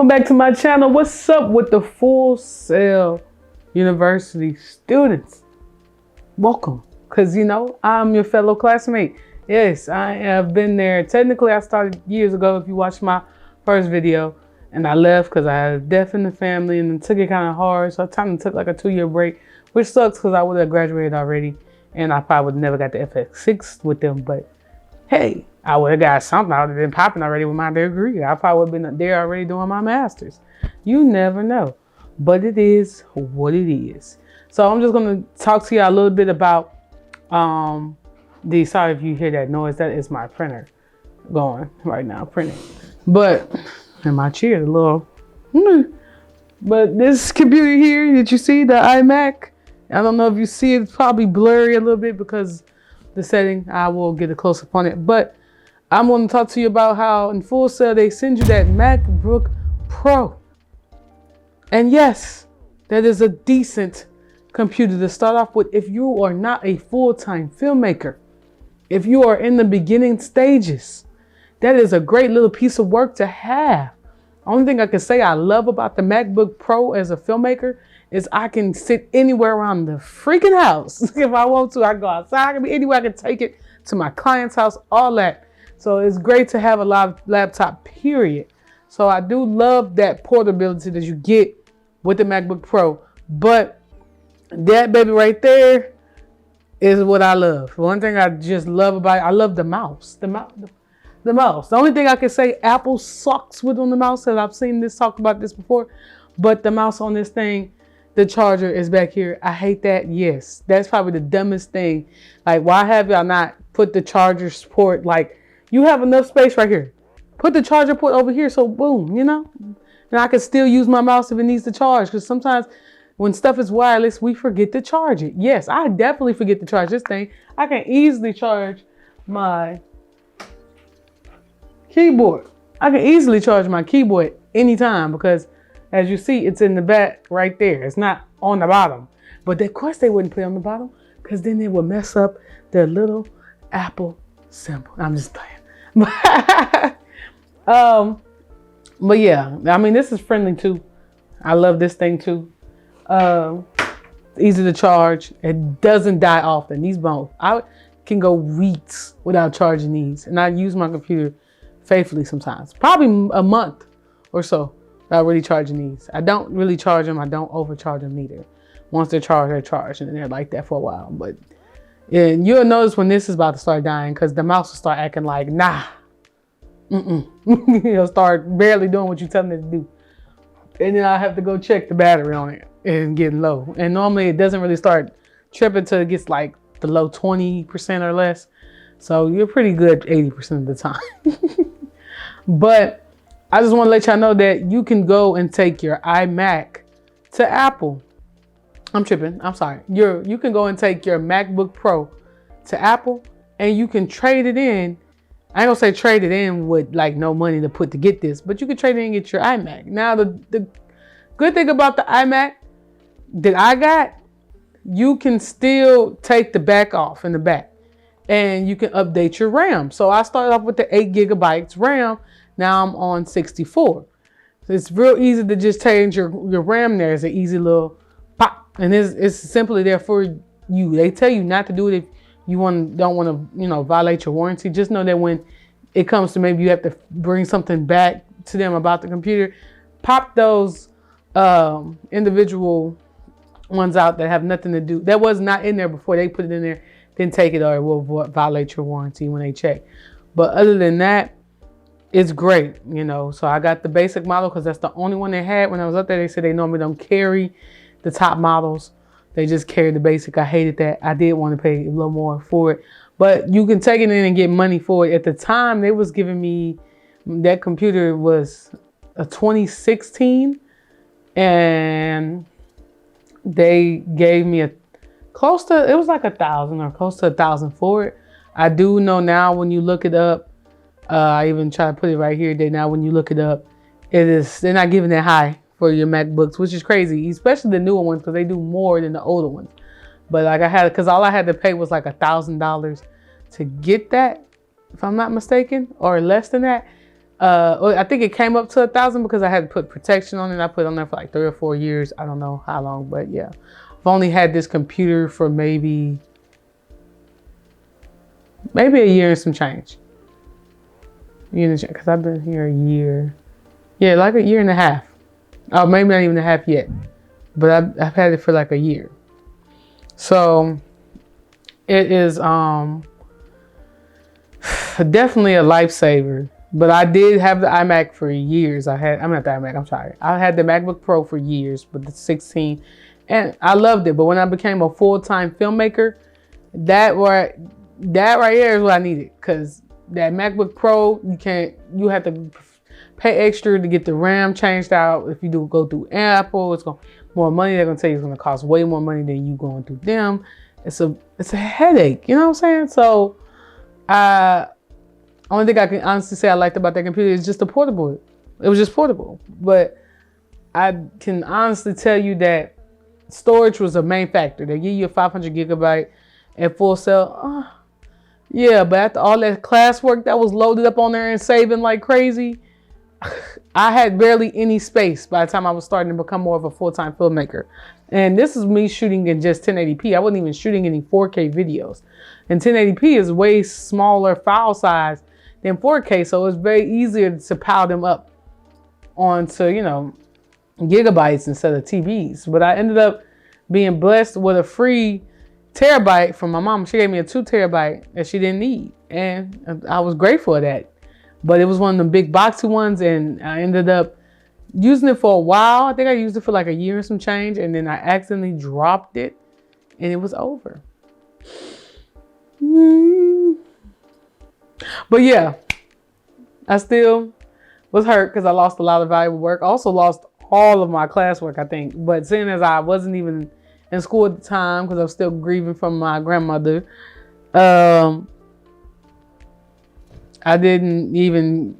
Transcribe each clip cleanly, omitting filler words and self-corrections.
Welcome back to my channel. What's up with the Full Sail University students? Welcome, because I'm your fellow classmate. Yes, I have been there. Technically, I started years ago if you watched my first video, and I left because I had a death in the family and it took it kind of hard. So I kind of took like a 2-year break, which sucks because I would have graduated already and I probably would have never got the FX6 with them. But hey, I would have got something. I would have been popping already with my degree. I probably would have been there already doing my master's. You never know. But it is what it is. So I'm just going to talk to you a little bit about sorry if you hear that noise. That is my printer going right now, printing. But in my chair, but this computer here that you see, the iMac, I don't know if you see it, it's probably blurry a little bit because the setting. I will get a close up on it. But I'm going to talk to you about how in Full Sail they send you that MacBook Pro. And yes, that is a decent computer to start off with if you are not a full-time filmmaker. If you are in the beginning stages, that is a great little piece of work to have. Only thing I can say I love about the MacBook Pro as a filmmaker is I can sit anywhere around the freaking house. If I want to, I go outside, I can be anywhere, I can take it to my client's house, all that. So it's great to have a laptop, period. So I do love that portability that you get with the MacBook Pro. But that baby right there is what I love. One thing I just love about it, I love the mouse. The mouse. The only thing I can say Apple sucks with on the mouse, and I've seen this talk about this before, but the mouse on this thing, the charger is back here. I hate that. Yes, that's probably the dumbest thing. Like, why have y'all not put the charger port? Like, you have enough space right here. Put the charger port over here, so boom, and I can still use my mouse if it needs to charge. Because sometimes when stuff is wireless, we forget to charge it. Yes, I definitely forget to charge this thing. I can easily charge my keyboard. I can easily charge my keyboard anytime because, as you see, it's in the back right there. It's not on the bottom. But of course they wouldn't put it on the bottom because then it would mess up their little Apple symbol. I'm just playing. But yeah, I mean, this is friendly too. I love this thing too. Easy to charge. It doesn't die often. These both, I can go weeks without charging these, and I use my computer faithfully sometimes, probably a month or so without really charging these. I don't really charge them. I don't overcharge them either. Once they're charged, and they're like that for a while. But and you'll notice when this is about to start dying because the mouse will start acting like, nah. It'll start barely doing what you tell it to do. And then I have to go check the battery on it and getting low. And normally it doesn't really start tripping until it gets like the low 20% or less. So you're pretty good 80% of the time. But I just want to let y'all know that you can go and take your iMac to Apple. I'm tripping. I'm sorry. You can go and take your MacBook Pro to Apple and you can trade it in. I ain't gonna say trade it in with like no money to put to get this, but you can trade it in and get your iMac. Now the good thing about the iMac that I got, you can still take the back off in the back and you can update your RAM. So I started off with the 8 gigabytes RAM. Now I'm on 64. So it's real easy to just change your RAM there. It's an easy little pop. And it's simply there for you. They tell you not to do it if you don't want to, violate your warranty. Just know that when it comes to maybe you have to bring something back to them about the computer, pop those individual ones out that have nothing to do. That was not in there before they put it in there. Then take it or it will violate your warranty when they check. But other than that, it's great, So I got the basic model because that's the only one they had when I was up there. They said they normally don't carry the top models. They just carry the basic. I hated that. I did want to pay a little more for it. But you can take it in and get money for it. At the time, they was giving me, that computer was a 2016. And they gave me it was like 1,000 or close to 1,000 for it. I do know now when you look it up, I even try to put it right here. Now when you look it up, they're not giving it high for your MacBooks, which is crazy, especially the newer ones because they do more than the older ones. But like because all I had to pay was like $1,000 to get that, if I'm not mistaken, or less than that. Well, I think it came up to 1,000 because I had to put protection on it. I put it on there for like 3 or 4 years. I don't know how long, but yeah. I've only had this computer for maybe a year and some change. Because I've been here a year. Yeah, like a year and a half. Oh, maybe not even a half yet. But I've had it for like a year. So it is definitely a lifesaver. But I did have the iMac for years. I'm not the iMac, I'm sorry. I had the MacBook Pro for years, but the 16. And I loved it. But when I became a full-time filmmaker, that right here is what I needed. Because that MacBook Pro, you have to pay extra to get the RAM changed out. If you go through Apple, it's more money. They're gonna tell you it's gonna cost way more money than you going through them. It's a headache, you know what I'm saying? So only thing I can honestly say I liked about that computer is just the portable. It was just portable. But I can honestly tell you that storage was a main factor. They give you a 500 gigabyte at Full Sail. Yeah, but after all that classwork that was loaded up on there and saving like crazy, I had barely any space by the time I was starting to become more of a full-time filmmaker. And this is me shooting in just 1080p. I wasn't even shooting any 4K videos. And 1080p is way smaller file size than 4K, so it's very easier to pile them up onto, gigabytes instead of TBs. But I ended up being blessed with a free terabyte from my mom. She gave me a 2 terabyte that she didn't need, and I was grateful for that. But it was one of the big boxy ones, and I ended up using it for a while. I think I used it for like a year and some change, and then I accidentally dropped it, and it was over. But yeah, I still was hurt because I lost a lot of valuable work. I also lost all of my classwork, I think. But seeing as I wasn't even in school at the time because I was still grieving from my grandmother, I didn't even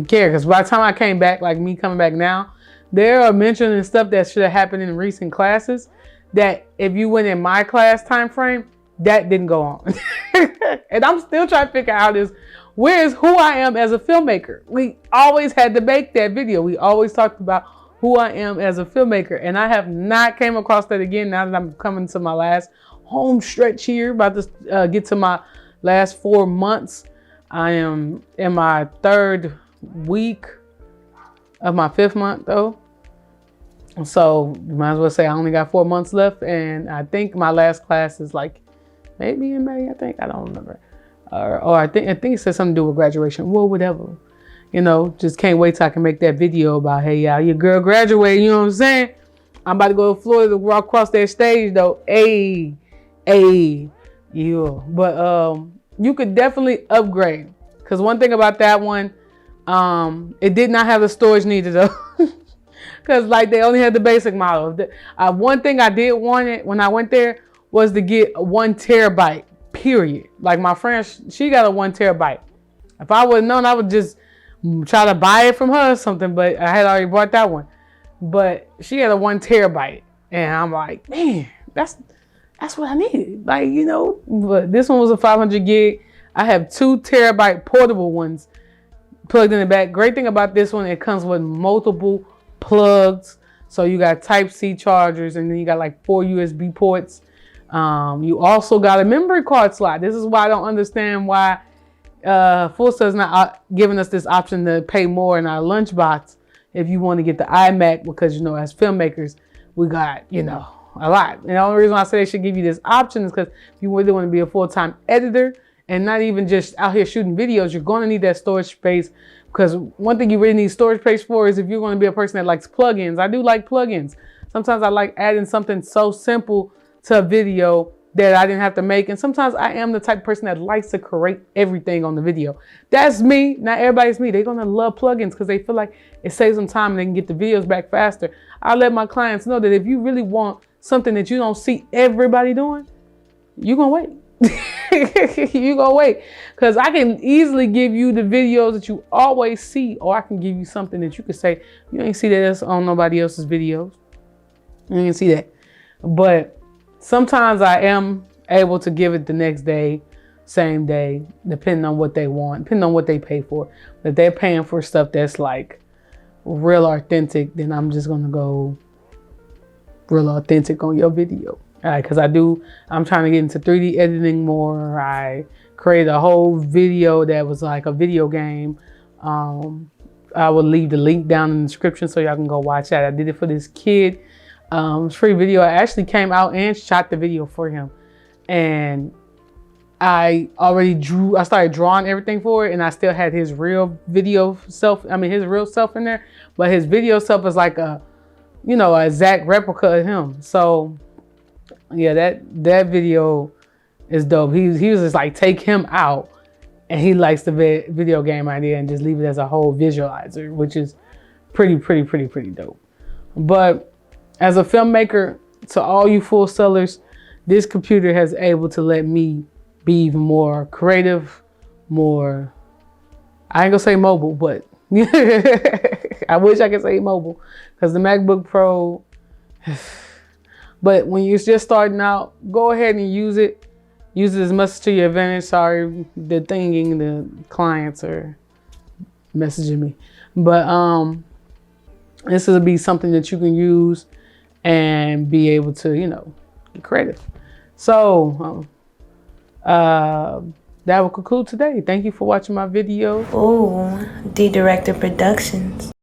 care. Because by the time I came back, like me coming back now, there are mentioning stuff that should have happened in recent classes that if you went in my class time frame, that didn't go on. And I'm still trying to figure out where's who I am as a filmmaker. We always had to make that video. We always talked about who I am as a filmmaker. And I have not came across that again now that I'm coming to my last home stretch here, about to get to my last 4 months. I am in my 3rd week of my 5th month though. So you might as well say I only got 4 months left. And I think my last class is like maybe in May, I don't remember. Or I think it said something to do with graduation. Well, whatever. Just can't wait till I can make that video about, hey, y'all, your girl graduated, you know what I'm saying? I'm about to go to Florida to walk across that stage though. Yeah. But you could definitely upgrade. Because one thing about that one, it did not have the storage needed though. Because like they only had the basic model. One thing I did want it when I went there was to get 1 terabyte, period. Like my friend, she got a 1 terabyte. If I would have known, I would just try to buy it from her or something, but I had already bought that one. But she had a 1 terabyte. And I'm like, man, that's what I needed. Like, but this one was a 500 gig. I have 2 terabyte portable ones plugged in the back. Great thing about this one, it comes with multiple plugs. So you got Type-C chargers, and then you got like 4 USB ports. You also got a memory card slot. This is why I don't understand why Full Sail is not giving us this option to pay more in our lunchbox if you want to get the iMac, because as filmmakers we got a lot. And the only reason why I say they should give you this option is because if you really want to be a full-time editor and not even just out here shooting videos, you're going to need that storage space. Because one thing you really need storage space for is if you're going to be a person that likes plugins. I do like plugins. Sometimes I like adding something so simple to a video that I didn't have to make. And sometimes I am the type of person that likes to create everything on the video. That's me. Not everybody's me. They're going to love plugins because they feel like it saves them time and they can get the videos back faster. I let my clients know that if you really want something that you don't see everybody doing, you're going to wait. You're going to wait. Because I can easily give you the videos that you always see, or I can give you something that you could say, you ain't see that on nobody else's videos. You ain't see that. But sometimes I am able to give it the next day. same day, depending on what they want, depending on what they pay for. But if they're paying for stuff that's like real authentic, then I'm just gonna go real authentic on your video. Because I'm trying to get into 3D editing more. I created a whole video that was like a video game. I will leave the link down in the description so y'all can go watch that. I did it for this kid. Free video. I actually came out and shot the video for him. And I started drawing everything for it, and I still had his real self in there. But his video self is like a exact replica of him. So yeah, that video is dope. He was just like, take him out, and he likes the video game idea and just leave it as a whole visualizer, which is pretty dope. But as a filmmaker, to all you Full Sellers, this computer has able to let me be even more creative, more, I ain't gonna say mobile, but I wish I could say mobile, because the MacBook Pro, but when you're just starting out, go ahead and use it. Use it as much to your advantage. Sorry, the clients are messaging me. But this will be something that you can use and be able to, be creative. So that will conclude today. Thank you for watching my video. Ooh, D Director Productions.